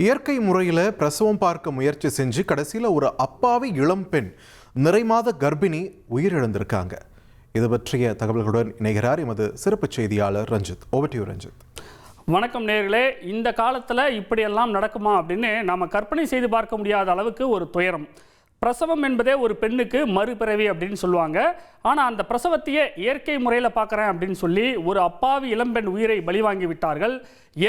இயற்கை முறையில் பிரசவம் பார்க்க முயற்சி செஞ்சு கடைசியில் ஒரு அப்பாவி இளம்பெண் நிறைமாத கர்ப்பிணி உயிரிழந்திருக்காங்க. இது பற்றிய தகவல்களுடன் இணைகிறார் எமது சிறப்பு செய்தியாளர் Ranjith. Over to you Ranjith. வணக்கம் நேயர்களே. இந்த காலத்தில் இப்படியெல்லாம் நடக்குமா அப்படின்னு நாம் கற்பனை செய்து பார்க்க முடியாத அளவுக்கு ஒரு துயரம். பிரசவம் என்பதே ஒரு பெண்ணுக்கு மறுபிறவி அப்படின்னு சொல்லுவாங்க. ஆனால் அந்த பிரசவத்தையே இயற்கை முறையில் பார்க்குறேன் அப்படின்னு சொல்லி ஒரு அப்பாவி இளம்பெண் உயிரை பலி வாங்கி விட்டார்கள்.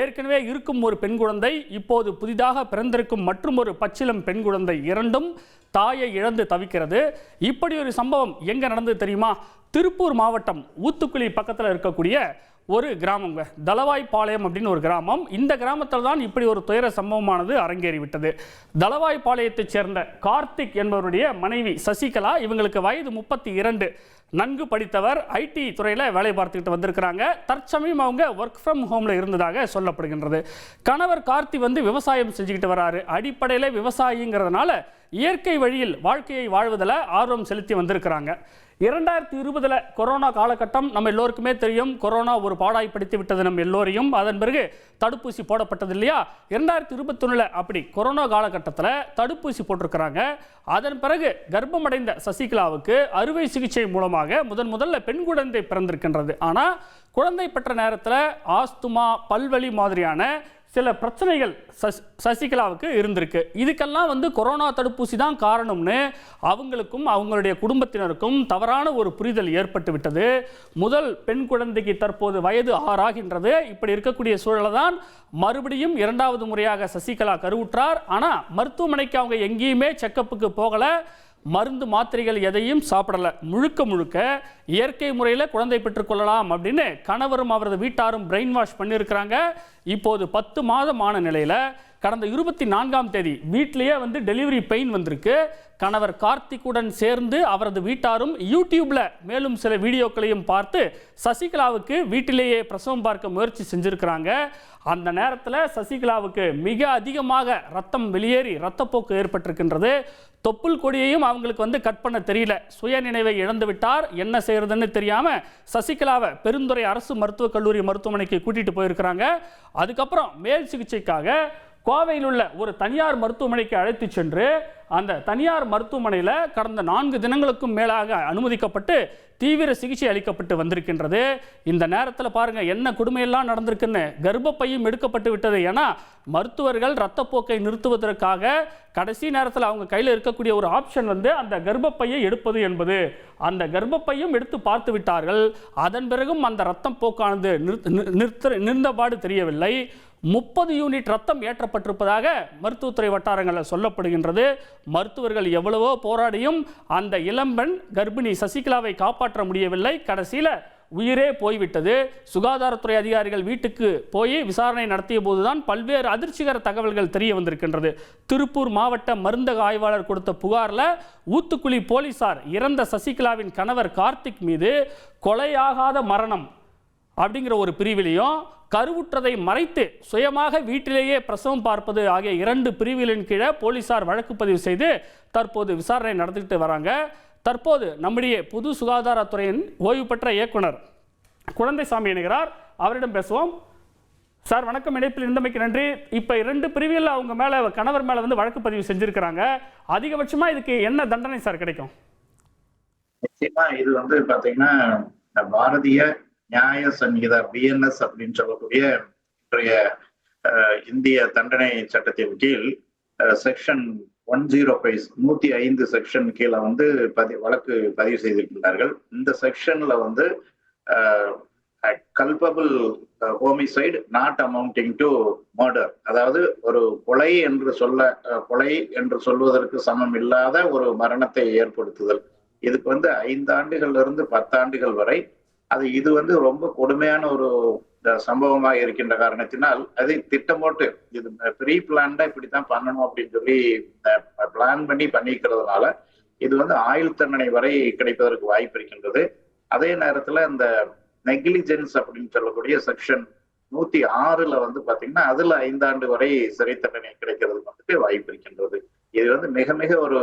ஏற்கனவே இருக்கும் ஒரு பெண் குழந்தை, இப்போது புதிதாக பிறந்திருக்கும் மற்றும் ஒரு பச்சிளம் பெண் குழந்தை, இரண்டும் தாயை இழந்து தவிக்கிறது. இப்படி ஒரு சம்பவம் எங்கே நடந்தது தெரியுமா? திருப்பூர் மாவட்டம் ஊத்துக்குளி பக்கத்தில் இருக்கக்கூடிய ஒரு கிராமங்க, தளவாய்பாளையம் அப்படின்னு ஒரு கிராமம். இந்த கிராமத்தில் தான் இப்படி ஒரு துயர சம்பவமானது அரங்கேறிவிட்டது. தளவாய்பாளையத்தைச் சேர்ந்த கார்த்திக் என்பவருடைய மனைவி சசிகலா, இவங்களுக்கு வயது 32, நன்கு படித்தவர், ஐடி துறையில் வேலை பார்த்துக்கிட்டு வந்திருக்கிறாங்க. தற்சமயம் அவங்க ஒர்க் ஃப்ரம் ஹோமில் இருந்ததாக சொல்லப்படுகின்றது. கணவர் கார்த்தி விவசாயம் செஞ்சுக்கிட்டு வராரு. அடிப்படையில் விவசாயிங்கிறதுனால இயற்கை வழியில் வாழ்க்கையை வாழ்வதில் ஆர்வம் செலுத்தி வந்திருக்கிறாங்க. 2020 கொரோனா காலகட்டம் நம்ம எல்லோருக்குமே தெரியும். கொரோனா ஒரு பாடாய்ப்படுத்தி விட்டது நம்ம எல்லோரையும். அதன் பிறகு தடுப்பூசி போடப்பட்டது இல்லையா? 2021 அப்படி கொரோனா காலகட்டத்தில் தடுப்பூசி போட்டிருக்கிறாங்க. அதன் பிறகு கர்ப்பமடைந்த சசிகலாவுக்கு அறுவை சிகிச்சை மூலமாக முதல்ல பெண் குழந்தை பிறந்திருக்கின்றது. ஆனால் குழந்தை பெற்ற நேரத்தில் ஆஸ்துமா, பல்வலி மாதிரியான சில பிரச்சனைகள் சசிகலாவுக்கு இருந்திருக்கு. இதுக்கெல்லாம் கொரோனா தடுப்பூசி தான் காரணம்னு அவங்களுக்கும் அவங்களுடைய குடும்பத்தினருக்கும் தவறான ஒரு புரிதல் ஏற்பட்டு விட்டது. முதல் பெண் குழந்தைக்கு தற்போது வயது 6 ஆகின்றது. இப்படி இருக்கக்கூடிய சூழலை தான் மறுபடியும் 2வது முறையாக சசிகலா கருவுற்றார். ஆனால் மருத்துவமனைக்கு அவங்க எங்கேயுமே செக்கப்புக்கு போகலை, மருந்து மாத்திரைகள் எதையும் சாப்பிடலை. முழுக்க இயற்கை முறையில் குழந்தை பெற்றுக்கொள்ளலாம் அப்படின்னு கணவரும் அவரது வீட்டாரும் பிரெயின் வாஷ் பண்ணியிருக்கிறாங்க. இப்போது 10 மாதம் ஆன நிலையில் கடந்த 24ஆம் தேதி வீட்டிலேயே டெலிவரி பெயின் வந்திருக்கு. கணவர் கார்த்திக்குடன் சேர்ந்து அவரது வீட்டாரும் யூடியூப்ல மேலும் சில வீடியோக்களையும் பார்த்து சசிகலாவுக்கு வீட்டிலேயே பிரசவம் பார்க்க முயற்சி செஞ்சிருக்கிறாங்க. அந்த நேரத்தில் சசிகலாவுக்கு மிக அதிகமாக ரத்தம் வெளியேறி ரத்தப்போக்கு ஏற்பட்டிருக்கின்றது. தொப்புள் கொடியையும் அவங்களுக்கு கட் பண்ண தெரியல. சுய நினைவை இழந்து விட்டார். என்ன செய்யறதுன்னு தெரியாம சசிகலாவை பெருந்துறை அரசு மருத்துவக் கல்லூரி மருத்துவமனைக்கு கூட்டிட்டு போயிருக்கிறாங்க. அதுக்கப்புறம் மேல் சிகிச்சைக்காக கோவையில் உள்ள ஒரு தனியார் மருத்துவமனைக்கு அழைத்து சென்று அந்த தனியார் மருத்துவமனையில் கடந்த 4 தினங்களுக்கும் மேலாக அனுமதிக்கப்பட்டு தீவிர சிகிச்சை அளிக்கப்பட்டு வந்திருக்கின்றது. இந்த நேரத்தில் பாருங்க என்ன கொடுமையெல்லாம் நடந்திருக்குன்னு. கர்ப்பப்பையும் எடுக்கப்பட்டு விட்டது. ஏன்னா மருத்துவர்கள் இரத்தப்போக்கை நிறுத்துவதற்காக கடைசி நேரத்தில் அவங்க கையில் இருக்கக்கூடிய ஒரு ஆப்ஷன் அந்த கர்ப்பப்பையை எடுப்பது என்பது. அந்த கர்ப்பப்பையும் எடுத்து பார்த்து விட்டார்கள். அதன் பிறகும் அந்த இரத்தம் போக்கானது நிறுத்தபாடு தெரியவில்லை. 30 யூனிட் ரத்தம் ஏற்றப்பட்டிருப்பதாக மருத்துவத்துறை வட்டாரங்களில் சொல்லப்படுகின்றது. மருத்துவர்கள் எவ்வளவோ போராடியும் அந்த இளம்பெண் கர்ப்பிணி சசிகலாவை காப்பாற்ற முடியவில்லை. கடைசியில் உயிரே போய்விட்டது. சுகாதாரத்துறை அதிகாரிகள் வீட்டுக்கு போய் விசாரணை நடத்திய போதுதான் பல்வேறு அதிர்ச்சிகர தகவல்கள் தெரிய வந்திருக்கின்றது. திருப்பூர் மாவட்ட மருந்தக ஆய்வாளர் கொடுத்த புகாரில் ஊத்துக்குளி போலீசார் இறந்த சசிகலாவின் கணவர் கார்த்திக் மீது கொலையாகாத மரணம் அப்படிங்கிற ஒரு பிரிவிலையும், கருவுற்றதை மறைத்து சுயமாக வீட்டிலேயே பிரசவம் பார்ப்பது ஆகிய 2 பிரிவுகளின் கீழே போலீசார் வழக்கு பதிவு செய்து தற்போது விசாரணை நடத்திட்டு வராங்க. தற்போது நம்முடைய புது சுகாதாரத்துறையின் ஓய்வு பெற்ற இயக்குனர் குழந்தைசாமி இணைகிறார். அவரிடம் பேசுவோம். சார் வணக்கம், இணைப்பில் இருந்தமைக்கு நன்றி. இப்போ 2 பிரிவுகளில் அவங்க மேலே, கணவர் மேலே வழக்கு பதிவு செஞ்சிருக்கிறாங்க. அதிகபட்சமாக இதுக்கு என்ன தண்டனை சார் கிடைக்கும்? நிச்சயமா இது பார்த்தீங்கன்னா பாரதிய நியாய சங்கீதா BNS அப்படின்னு சொல்லக்கூடிய இன்றைய இந்திய தண்டனை சட்டத்தின் கீழ் செக்ஷன் 105 105 செக்ஷன் கீழே வழக்கு பதிவு செய்திருக்கிறார்கள். இந்த செக்ஷன்ல culpable homicide not amounting to murder, அதாவது ஒரு கொலை என்று சொல்வதற்கு சமம் இல்லாத ஒரு மரணத்தை ஏற்படுத்துதல். இதுக்கு 5 ஆண்டுகள்ல இருந்து 10 ஆண்டுகள் வரை. இது ரொம்ப கொடுமையான ஒரு சம்பவமாக இருக்கின்ற காரணத்தினால் அதை திட்டம் போட்டு இது ப்ரீ பிளான்டா இப்படித்தான் பண்ணணும் அப்படின்னு சொல்லி பிளான் பண்ணிக்கிறதுனால இது ஆயுள் தண்டனை வரை கிடைப்பதற்கு வாய்ப்பு இருக்கின்றது. அதே நேரத்துல இந்த நெக்லிஜென்ஸ் அப்படின்னு சொல்லக்கூடிய செக்ஷன் 106ல பாத்தீங்கன்னா அதுல 5 ஆண்டு வரை சிறை தண்டனை கிடைக்கிறதுக்கு வாய்ப்பு இருக்கின்றது. இது மிக மிக ஒரு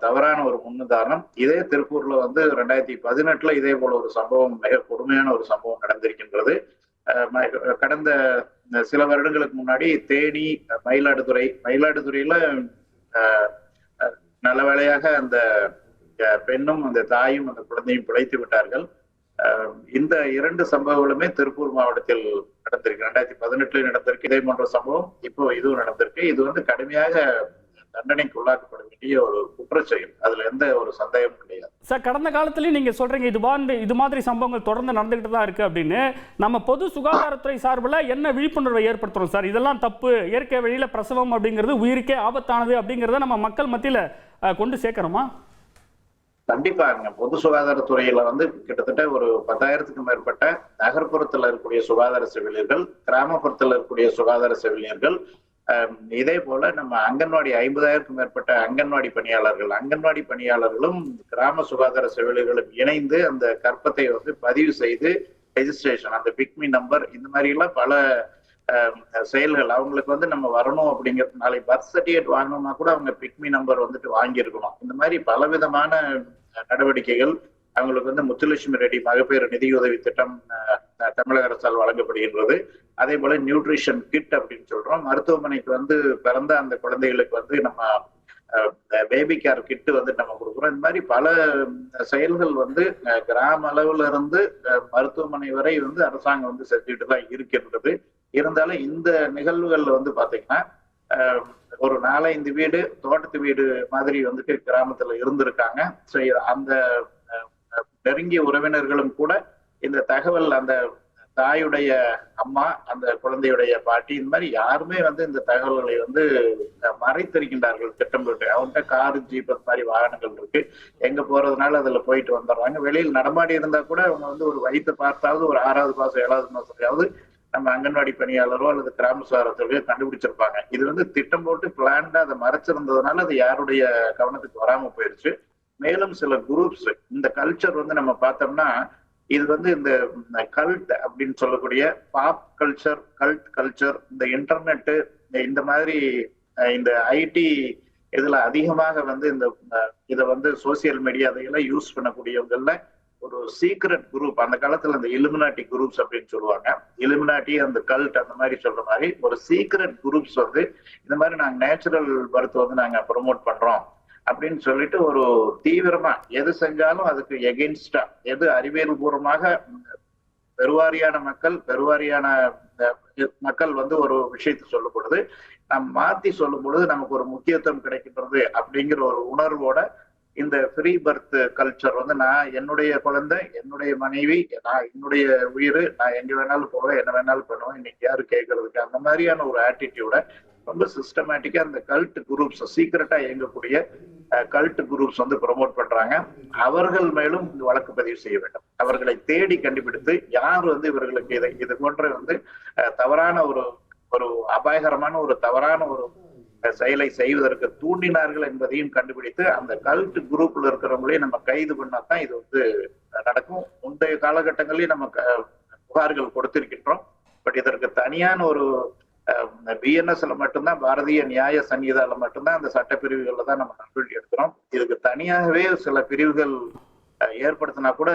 தவறான ஒரு முன்னுதாரணம். இதே திருப்பூர்ல 2018 இதே போல ஒரு சம்பவம், மிக கொடுமையான ஒரு சம்பவம் நடந்திருக்கின்றது. கடந்த சில வருடங்களுக்கு முன்னாடி தேனி, மயிலாடுதுறையில நல்ல வேளையாக அந்த பெண்ணும் அந்த தாயும் அந்த குழந்தையும் பிழைத்து விட்டார்கள். இந்த 2 சம்பவங்களுமே திருப்பூர் மாவட்டத்தில் நடந்திருக்கு. 2018 நடந்திருக்கு இதே போன்ற சம்பவம். இப்போ இதுவும் நடந்திருக்கு. இது வந்து கடுமையாக தண்டனைக்கு உள்ளாக்கப்பட வேண்டிய ஒரு குற்றச்செயல். அதுல எந்த ஒரு சந்தேகமும் கிடையாது. சார், கடந்த காலத்திலயும் நீங்க சொல்றீங்க இது மாதிரி சம்பவங்கள் தொடர்ந்து நடந்துகிட்டு தான் இருக்கு அப்படின்னு. நம்ம பொது சுகாதாரத்துறை சார்பில் என்ன விழிப்புணர்வை ஏற்படுத்துறோம் சார்? இதெல்லாம் தப்பு, இயற்கை வழியில பிரசவம் அப்படிங்கிறது உயிருக்கே ஆபத்தானது அப்படிங்கிறத நம்ம மக்கள் மத்தியில கொண்டு சேர்க்கிறோமா? கண்டிப்பாங்க. பொது சுகாதாரத்துறையில வந்து கிட்டத்தட்ட ஒரு 10,000க்கும் மேற்பட்ட நகர்ப்புறத்துல இருக்கக்கூடிய சுகாதார செவிலியர்கள், கிராமப்புறத்துல இருக்கக்கூடிய சுகாதார செவிலியர்கள், இதே போல நம்ம அங்கன்வாடி 50,000க்கும் மேற்பட்ட அங்கன்வாடி பணியாளர்களும் கிராம சுகாதார செவிலியர்களும் இணைந்து அந்த கர்ப்பத்தை வந்து பதிவு செய்து ரெஜிஸ்ட்ரேஷன், அந்த பிக்மி நம்பர், இந்த மாதிரி எல்லாம் பல செயல்கள். அவங்களுக்கு வந்து நம்ம வரணும் அப்படிங்கிறது, நாளைக்கு பர்த் சர்டிஃபிகேட் வாங்கணும்னா கூட அவங்க பிக்மி நம்பர் வந்துட்டு வாங்கியிருக்கணும். இந்த மாதிரி பலவிதமான நடவடிக்கைகள். அவங்களுக்கு வந்து முத்துலட்சுமி ரெட்டி மகப்பேறு நிதியுதவி திட்டம் தமிழக அரசால் வழங்கப்படுகின்றது. அதே போல நியூட்ரிஷன் கிட் அப்படின்னு சொல்றோம். மருத்துவமனைக்கு வந்து பிறந்த அந்த குழந்தைகளுக்கு வந்து நம்ம பேபி கேர் கிட்டு வந்து நம்ம கொடுக்குறோம். இந்த மாதிரி பல செயல்கள் வந்து கிராம அளவுல இருந்து மருத்துவமனை வரை வந்து அரசாங்கம் வந்து செஞ்சுட்டு தான் இருக்கின்றது. இருந்தாலும் இந்த நிகழ்வுகள்ல வந்து பாத்தீங்கன்னா ஒரு 4-5 வீடு தோட்டத்து வீடு மாதிரி வந்துட்டு கிராமத்துல இருந்திருக்காங்க. ஸோ அந்த நெருங்கிய உறவினர்களும் கூட இந்த தகவல், அந்த தாயுடைய அம்மா, அந்த குழந்தையுடைய பாட்டி, இந்த மாதிரி யாருமே வந்து இந்த தகவல்களை வந்து மறைத்திருக்கின்றார்கள் திட்டமிட்டு. அவங்கள்ட்ட காரு, ஜீப் மாதிரி வாகனங்கள் இருக்கு. எங்க போறதுனால அதுல போயிட்டு வந்துடுறாங்க. வெளியில் நடமாடி இருந்தா கூட அவங்க வந்து ஒரு வயிற்று பார்த்தாவது ஒரு 6வது மாசம் 7வது மாசத்துலயாவது நம்ம அங்கன்வாடி பணியாளரோ அல்லது கிராம சுகாதாரத்துறையோ கண்டுபிடிச்சிருப்பாங்க. இது வந்து திட்டம் போட்டு பிளான்டா அதை மறைச்சிருந்ததுனால அது யாருடைய கவனத்துக்கு வராம போயிருச்சு. மேலும் சில குரூப்ஸ், இந்த கல்ச்சர் வந்து நம்ம பார்த்தோம்னா இது வந்து இந்த கல்ட் அப்படின்னு சொல்லக்கூடிய பாப் கல்ச்சர், கல்ச்சர், இந்த இன்டர்நெட்டு, இந்த மாதிரி இந்த ஐடி இதுல அதிகமாக வந்து இந்த இதை வந்து சோசியல் மீடியா அதையெல்லாம் யூஸ் பண்ணக்கூடியவங்கள்ல ஒரு சீக்ரெட் குரூப், அந்த காலத்துல அந்த இலுமினாட்டி குரூப்ஸ் அப்படின்னு சொல்லுவாங்க. இலுமினாட்டி, அந்த கல்ட், அந்த மாதிரி சொல்ற மாதிரி ஒரு சீக்ரெட் குரூப்ஸ் வந்து இந்த மாதிரி நாங்க நேச்சுரல் பர்த் வந்து நாங்க ப்ரொமோட் பண்றோம் அப்படின்னு சொல்லிட்டு ஒரு தீவிரமா எது செஞ்சாலும் அதுக்கு எகெயின்ஸ்டா, எது அறிவியல் பூர்வமாக பெருவாரியான மக்கள் வந்து ஒரு விஷயத்தை சொல்லும் பொழுது மாத்தி சொல்லும் பொழுது நமக்கு ஒரு முக்கியத்துவம் கிடைக்கின்றது அப்படிங்கிற ஒரு உணர்வோட இந்த ஃப்ரீ பர்த் கல்ச்சர் வந்து நான் என்னுடைய குழந்தை, என்னுடைய மனைவி, நான் என்னுடைய உயிர், நான் எங்க வேணாலும் போவேன், என்ன வேணாலும் பண்ணுவேன், இன்னைக்கு யாரு கேட்கறதுக்கு, அந்த மாதிரியான ஒரு ஆட்டிடியூட ரொம்ப சிஸ்டமேட்டிக்கா இந்த கல்ட் குரூப்ஸ், சீக்கிரட்டா இயங்கக்கூடிய கல்ட் குரூப்ஸ் வந்து ப்ரொமோட் பண்றாங்க. அவர்கள் மேலும் வழக்கு பதிவு செய்ய வேண்டும். அவர்களை தேடி கண்டுபிடித்து யார் வந்து இவர்களுக்கு இது போன்ற வந்து தவறான ஒரு அபாயகரமான ஒரு தவறான ஒரு செயலை செய்வதற்கு தூண்டினார்கள் என்பதையும் கண்டுபிடித்து அந்த கல்ட் குரூப்ல இருக்கிறவங்களையும் நம்ம கைது பண்ணாதான் இது வந்து நடக்கும். முந்தைய காலகட்டங்களில் நம்ம புகார்கள் கொடுத்திருக்கின்றோம். பட் இதற்கு தனியான ஒரு பிஎன்எஸ்ல மட்டும்தான், பாரதிய நியாய சங்கீதால மட்டும்தான் அந்த சட்டப்பிரிவுகள்ல தான் நம்ம நடவடிக்கை எடுக்கிறோம். இதுக்கு தனியாகவே சில பிரிவுகள் ஏற்படுத்தினா கூட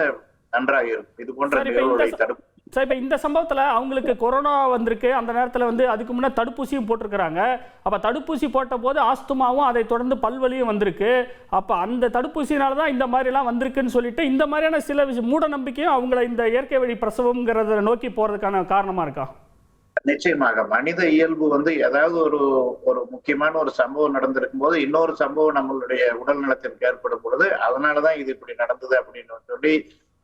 நன்றாக இருக்கும். இது போன்ற நிகழ்வுகளை தடுப்பு. சார், இப்போ இந்த சம்பவத்தில் அவங்களுக்கு கொரோனா வந்திருக்கு, அந்த நேரத்தில் வந்து அதுக்கு முன்னே தடுப்பூசியும் போட்டிருக்கிறாங்க. அப்போ தடுப்பூசி போட்ட போது ஆஸ்துமாவும் அதை தொடர்ந்து பல்வலியும் வந்திருக்கு. அப்போ அந்த தடுப்பூசினால தான் இந்த மாதிரிலாம் வந்திருக்குன்னு சொல்லிட்டு இந்த மாதிரியான சில மூட நம்பிக்கையும் அவங்கள இந்த இயற்கை வழி பிரசவங்கிறத நோக்கி போகிறதுக்கான காரணமாக இருக்கா? நிச்சயமாக மனித இயல்பு வந்து ஏதாவது ஒரு முக்கியமான ஒரு சம்பவம் நடந்திருக்கும் போது இன்னொரு சம்பவம் நம்மளுடைய உடல் நலத்திற்கு ஏற்படும் பொழுது அதனாலதான் இது இப்படி நடந்தது அப்படின்னு சொல்லி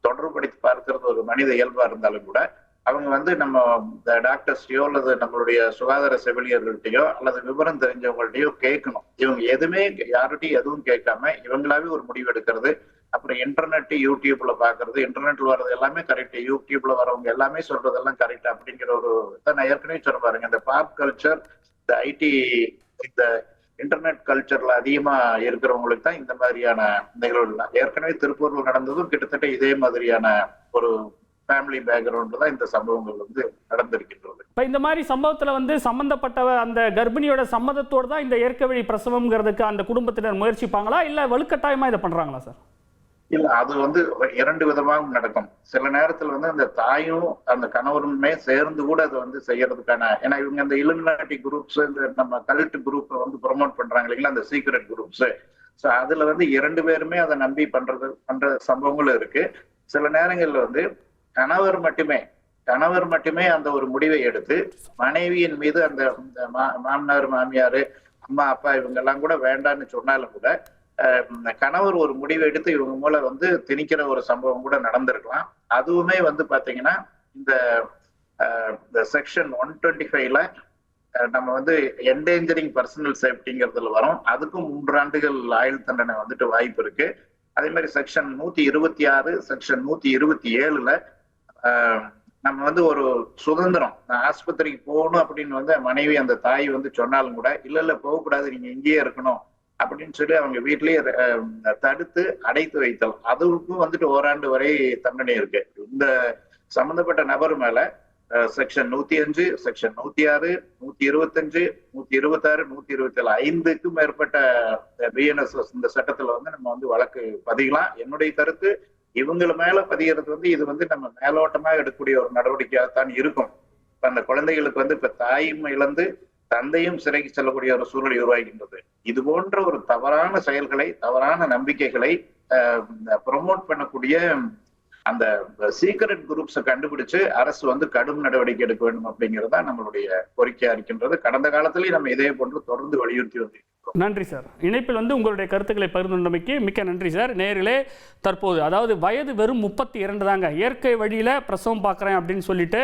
தொடர்புபடுத்தி பார்க்கிறது ஒரு மனித இயல்பா இருந்தாலும் கூட அவங்க வந்து நம்ம டாக்டர்ஸ்டையோ அல்லது நம்மளுடைய சுகாதார செவிலியர்கள்ட்டையோ அல்லது விவரம் தெரிஞ்சவங்கள்ட்டையோ கேட்கணும். இவங்க எதுவுமே யார்கிட்டையும் எதுவும் கேட்காம இவங்களாவே ஒரு முடிவு எடுக்கிறது. அப்புறம் இன்டர்நெட், யூடியூப்ல பாக்குறது, இன்டர்நெட்ல வர்றது எல்லாமே கரெக்ட், யூடியூப்ல வரவங்க எல்லாமே சொல்றதெல்லாம் கரெக்ட் அப்படிங்கிற ஒரு நான் ஏற்கனவே சொல்ல பாருங்க. இந்த பாப் கல்ச்சர், இந்த ஐடி, இந்த இன்டர்நெட் கல்ச்சர்ல அதிகமா இருக்கிறவங்களுக்கு தான் இந்த மாதிரியான நிகழ்வுகள். ஏற்கனவே திருப்பூர்ல நடந்ததும் கிட்டத்தட்ட இதே மாதிரியான ஒரு ஃபேமிலி பேக்ரவுண்ட்ல தான் இந்த சம்பவங்கள் வந்து நடந்திருக்கின்றது. இப்போ இந்த மாதிரி சம்பவத்துல வந்து சம்பந்தப்பட்ட அந்த கர்ப்பிணியோட சம்மதத்தோடு தான் இந்த இயற்கை வழி பிரசவம்ங்கிறதுக்கு அந்த குடும்பத்தினர் முயற்சிப்பாங்களா, இல்ல வலுக்கட்டாயமா இதை பண்றாங்களா சார்? இல்ல அது வந்து இரண்டு விதமாக நடக்கும். சில நேரத்துல வந்து அந்த தாயும் அந்த கணவருமே சேர்ந்து கூட அதை வந்து செய்யறதுக்கான, ஏன்னா இவங்க இந்த இலுமினாட்டி குரூப்ஸ், இந்த நம்ம கல்ட் குரூப் வந்து ப்ரொமோட் பண்றாங்க இல்லைங்களா, அந்த சீக்ரெட் குரூப்ஸ். ஸோ அதுல வந்து இரண்டு பேருமே அதை நம்பி பண்ற சம்பவங்களும் இருக்கு. சில நேரங்கள்ல வந்து கணவர் மட்டுமே அந்த ஒரு முடிவை எடுத்து மனைவியின் மீது அந்த மாமனார் மாமியாரு அம்மா அப்பா இவங்க எல்லாம் கூட வேண்டான்னு சொன்னாலும் கூட கணவர் ஒரு முடிவை எடுத்து இவங்க மூலம் வந்து திணிக்கிற ஒரு சம்பவம் கூட நடந்திருக்கலாம். அதுவுமே வந்து பாத்தீங்கன்னா இந்த செக்ஷன் 125ல நம்ம வந்து என்டேஞ்சரிங் பர்சனல் சேஃப்டிங்கிறதுல வரும். அதுக்கும் 3 ஆண்டுகள் ஆயுள் தண்டனை வந்துட்டு வாய்ப்பு இருக்கு. அதே மாதிரி செக்ஷன் 126, செக்ஷன் 127ல நம்ம வந்து ஒரு சுதந்திரம், ஆஸ்பத்திரிக்கு போகணும் அப்படின்னு வந்து மனைவி அந்த தாய் வந்து சொன்னாலும் கூட இல்ல போகக்கூடாது, நீங்க இங்கேயே இருக்கணும் அப்படின்னு சொல்லி அவங்க வீட்லயே தடுத்து அடைத்து வைத்தல், அதுக்கும் வந்துட்டு ஓராண்டு வரை தண்டனை இருக்கு. இந்த சம்பந்தப்பட்ட நபர் மேல செக்ஷன் 105, செக்ஷன் 106, 125, 126, 127 5க்கும் மேற்பட்ட பிஎன்எஸ்எஸ் இந்த சட்டத்துல வந்து நம்ம வந்து வழக்கு பதியலாம். என்னுடைய கருத்து, இவங்க மேல பதிகிறது வந்து இது வந்து நம்ம மேலோட்டமாக எடுக்கக்கூடிய ஒரு நடவடிக்கையாகத்தான் இருக்கும். இப்ப அந்த குழந்தைகளுக்கு வந்து இப்ப தாயும் இழந்து தந்தையும் சிறைக்கு செல்லக்கூடிய ஒரு சூழலை உருவாகின்றது. இது போன்ற ஒரு தவறான செயல்களை, தவறான நம்பிக்கைகளை ப்ரொமோட் பண்ணக்கூடிய அந்த சீக்ரெட் குரூப்ஸை கண்டுபிடிச்சு அரசு வந்து கடும் நடவடிக்கை எடுக்க வேண்டும் அப்படிங்கிறது தான் நம்மளுடைய கோரிக்கையா இருக்கின்றது. கடந்த காலத்திலேயே நம்ம இதே போன்று தொடர்ந்து வலியுறுத்தி வந்திருக்கிறோம். நன்றி சார். இணைப்பில் வந்து உங்களுடைய கருத்துக்களை பகிர்ந்துள்ளமைக்கு மிக்க நன்றி சார். நேரிலே தற்போது அதாவது வயது வெறும் 32 தாங்க, இயற்கை வழியில் பிரசவம் பார்க்குறேன் அப்படின்னு சொல்லிட்டு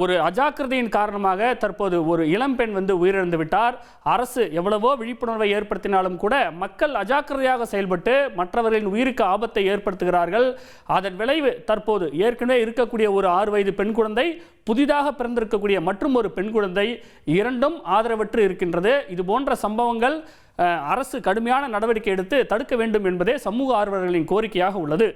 ஒரு அஜாக்கிரதையின் காரணமாக தற்போது ஒரு இளம்பெண் வந்து உயிரிழந்து விட்டார். அரசு எவ்வளவோ விழிப்புணர்வை ஏற்படுத்தினாலும் கூட மக்கள் அஜாக்கிரதையாக செயல்பட்டு மற்றவர்களின் உயிருக்கு ஆபத்தை ஏற்படுத்துகிறார்கள். அதன் விளைவு தற்போது ஏற்கனவே இருக்கக்கூடிய ஒரு 6 வயது பெண் குழந்தை, புதிதாக பிறந்திருக்கக்கூடிய மற்றும் ஒரு பெண் குழந்தை, இரண்டும் ஆதரவற்று இருக்கின்றது. இது போன்ற சம்பவங்கள் அரசு கடுமையான நடவடிக்கை எடுத்து தடுக்க வேண்டும் என்பதே சமூக ஆர்வலர்களின் கோரிக்கையாக உள்ளது.